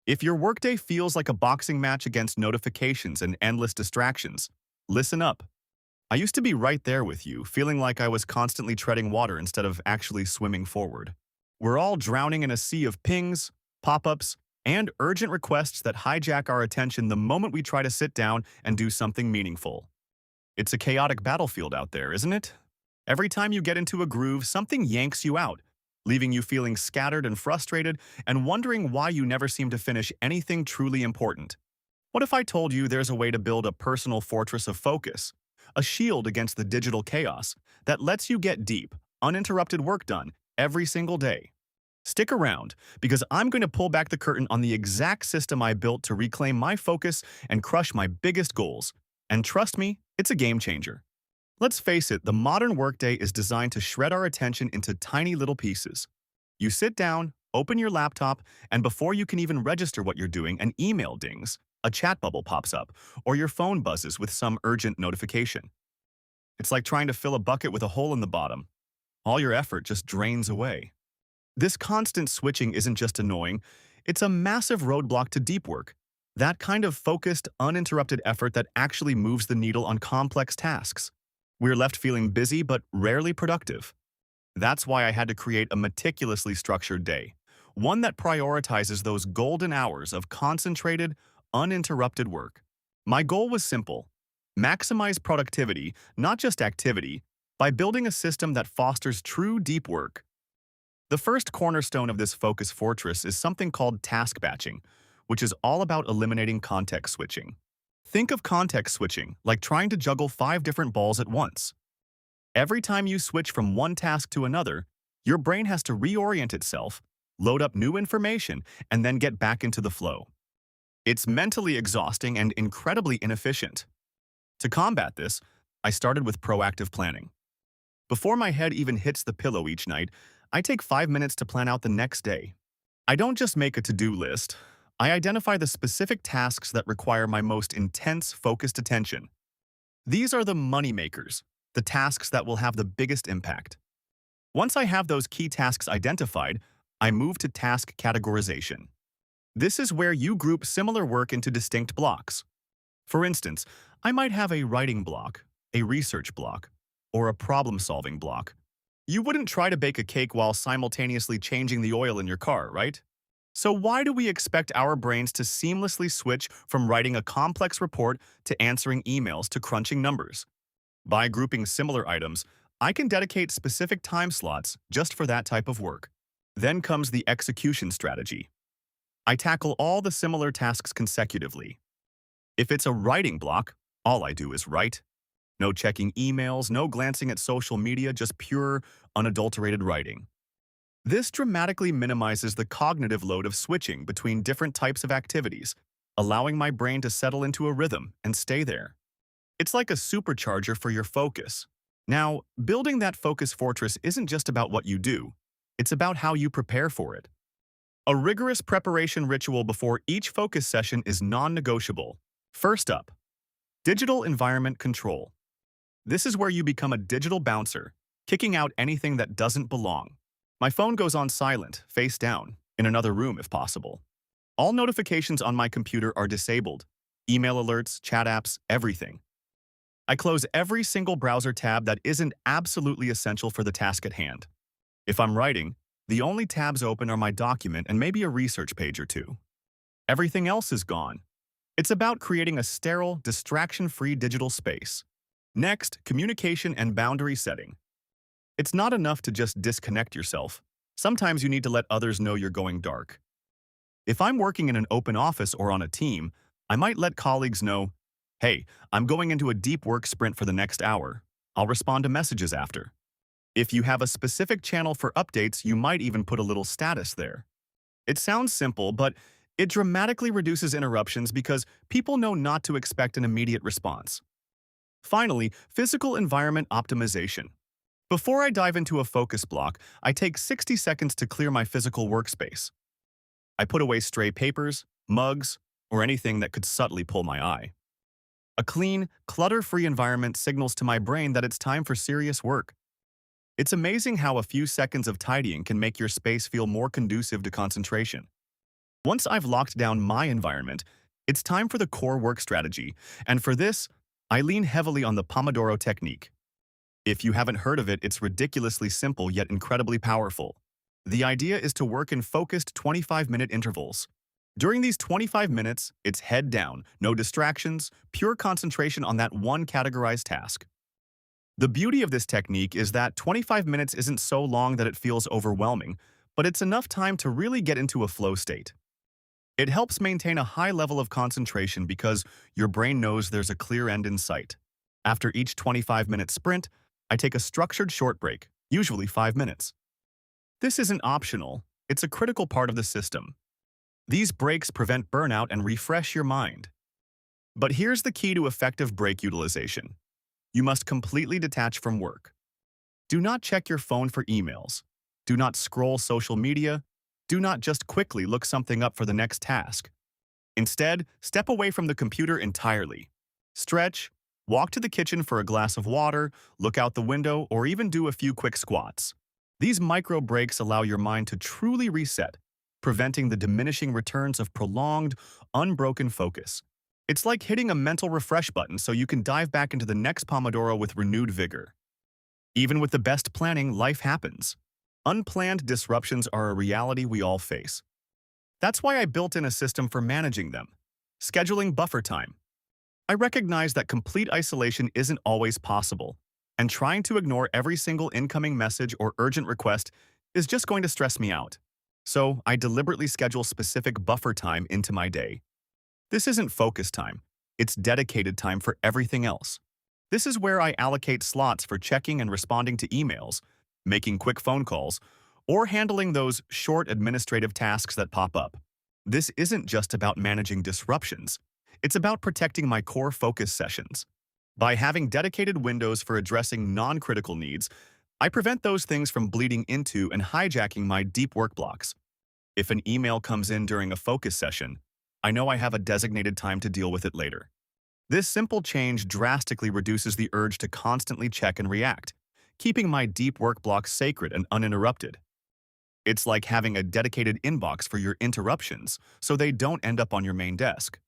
If your workday feels like a boxing match against notifications and endless distractions, listen up. I used to be right there with you, feeling like I was constantly treading water instead of actually swimming forward. We're all drowning in a sea of pings, pop-ups, and urgent requests that hijack our attention the moment we try to sit down and do something meaningful. It's a chaotic battlefield out there, isn't it? Every time you get into a groove, something yanks you out, leaving you feeling scattered and frustrated and wondering why you never seem to finish anything truly important. What if I told you there's a way to build a personal fortress of focus, a shield against the digital chaos that lets you get deep, uninterrupted work done every single day? Stick around, because I'm going to pull back the curtain on the exact system I built to reclaim my focus and crush my biggest goals. And trust me, it's a game changer. Let's face it, the modern workday is designed to shred our attention into tiny little pieces. You sit down, open your laptop, and before you can even register what you're doing, an email dings, a chat bubble pops up, or your phone buzzes with some urgent notification. It's like trying to fill a bucket with a hole in the bottom. All your effort just drains away. This constant switching isn't just annoying, it's a massive roadblock to deep work. That kind of focused, uninterrupted effort that actually moves the needle on complex tasks. We're left feeling busy but rarely productive. That's why I had to create a meticulously structured day, one that prioritizes those golden hours of concentrated, uninterrupted work. My goal was simple: maximize productivity, not just activity, by building a system that fosters true deep work. The first cornerstone of this focus fortress is something called task batching, which is all about eliminating context switching. Think of context switching like trying to juggle 5 different balls at once. Every time you switch from one task to another, your brain has to reorient itself, load up new information, and then get back into the flow. It's mentally exhausting and incredibly inefficient. To combat this, I started with proactive planning. Before my head even hits the pillow each night, I take 5 minutes to plan out the next day. I don't just make a to-do list. I identify the specific tasks that require my most intense, focused attention. These are the money makers, the tasks that will have the biggest impact. Once I have those key tasks identified, I move to task categorization. This is where you group similar work into distinct blocks. For instance, I might have a writing block, a research block, or a problem-solving block. You wouldn't try to bake a cake while simultaneously changing the oil in your car, right? So why do we expect our brains to seamlessly switch from writing a complex report to answering emails to crunching numbers? By grouping similar items, I can dedicate specific time slots just for that type of work. Then comes the execution strategy. I tackle all the similar tasks consecutively. If it's a writing block, all I do is write. No checking emails, no glancing at social media, just pure, unadulterated writing. This dramatically minimizes the cognitive load of switching between different types of activities, allowing my brain to settle into a rhythm and stay there. It's like a supercharger for your focus. Now, building that focus fortress isn't just about what you do, it's about how you prepare for it. A rigorous preparation ritual before each focus session is non-negotiable. First up, digital environment control. This is where you become a digital bouncer, kicking out anything that doesn't belong. My phone goes on silent, face down, in another room if possible. All notifications on my computer are disabled. Email alerts, chat apps, everything. I close every single browser tab that isn't absolutely essential for the task at hand. If I'm writing, the only tabs open are my document and maybe a research page or two. Everything else is gone. It's about creating a sterile, distraction-free digital space. Next, communication and boundary setting. It's not enough to just disconnect yourself. Sometimes you need to let others know you're going dark. If I'm working in an open office or on a team, I might let colleagues know, "Hey, I'm going into a deep work sprint for the next hour. I'll respond to messages after." If you have a specific channel for updates, you might even put a little status there. It sounds simple, but it dramatically reduces interruptions because people know not to expect an immediate response. Finally, physical environment optimization. Before I dive into a focus block, I take 60 seconds to clear my physical workspace. I put away stray papers, mugs, or anything that could subtly pull my eye. A clean, clutter-free environment signals to my brain that it's time for serious work. It's amazing how a few seconds of tidying can make your space feel more conducive to concentration. Once I've locked down my environment, it's time for the core work strategy, and for this, I lean heavily on the Pomodoro technique. If you haven't heard of it, it's ridiculously simple yet incredibly powerful. The idea is to work in focused 25-minute intervals. During these 25 minutes, it's head down, no distractions, pure concentration on that one categorized task. The beauty of this technique is that 25 minutes isn't so long that it feels overwhelming, but it's enough time to really get into a flow state. It helps maintain a high level of concentration because your brain knows there's a clear end in sight. After each 25-minute sprint, I take a structured short break, usually 5 minutes. This isn't optional, it's a critical part of the system. These breaks prevent burnout and refresh your mind. But here's the key to effective break utilization. You must completely detach from work. Do not check your phone for emails. Do not scroll social media. Do not just quickly look something up for the next task. Instead, step away from the computer entirely. Stretch, walk to the kitchen for a glass of water, look out the window, or even do a few quick squats. These micro breaks allow your mind to truly reset, preventing the diminishing returns of prolonged, unbroken focus. It's like hitting a mental refresh button so you can dive back into the next Pomodoro with renewed vigor. Even with the best planning, life happens. Unplanned disruptions are a reality we all face. That's why I built in a system for managing them. Scheduling buffer time. I recognize that complete isolation isn't always possible, and trying to ignore every single incoming message or urgent request is just going to stress me out. So I deliberately schedule specific buffer time into my day. This isn't focus time. It's dedicated time for everything else. This is where I allocate slots for checking and responding to emails, making quick phone calls, or handling those short administrative tasks that pop up. This isn't just about managing disruptions. It's about protecting my core focus sessions. By having dedicated windows for addressing non-critical needs, I prevent those things from bleeding into and hijacking my deep work blocks. If an email comes in during a focus session, I know I have a designated time to deal with it later. This simple change drastically reduces the urge to constantly check and react, keeping my deep work blocks sacred and uninterrupted. It's like having a dedicated inbox for your interruptions so they don't end up on your main desk.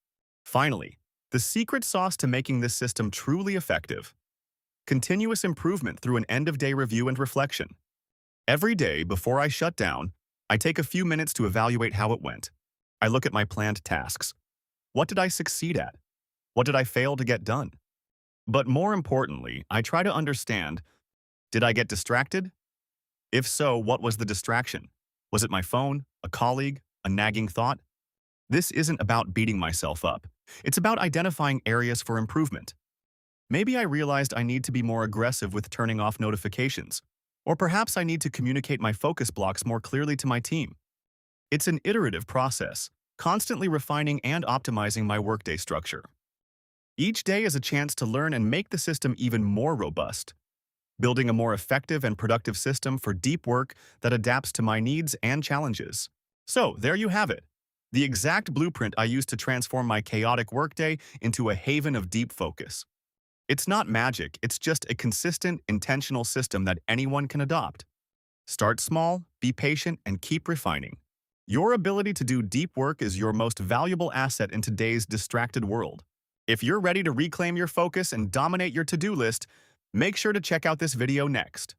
Finally, the secret sauce to making this system truly effective: continuous improvement through an end-of-day review and reflection. Every day before I shut down, I take a few minutes to evaluate how it went. I look at my planned tasks. What did I succeed at? What did I fail to get done? But more importantly, I try to understand, did I get distracted? If so, what was the distraction? Was it my phone, a colleague, a nagging thought? This isn't about beating myself up. It's about identifying areas for improvement. Maybe I realized I need to be more aggressive with turning off notifications, or perhaps I need to communicate my focus blocks more clearly to my team. It's an iterative process, constantly refining and optimizing my workday structure. Each day is a chance to learn and make the system even more robust, building a more effective and productive system for deep work that adapts to my needs and challenges. So, there you have it. The exact blueprint I used to transform my chaotic workday into a haven of deep focus. It's not magic, it's just a consistent, intentional system that anyone can adopt. Start small, be patient, and keep refining. Your ability to do deep work is your most valuable asset in today's distracted world. If you're ready to reclaim your focus and dominate your to-do list, make sure to check out this video next.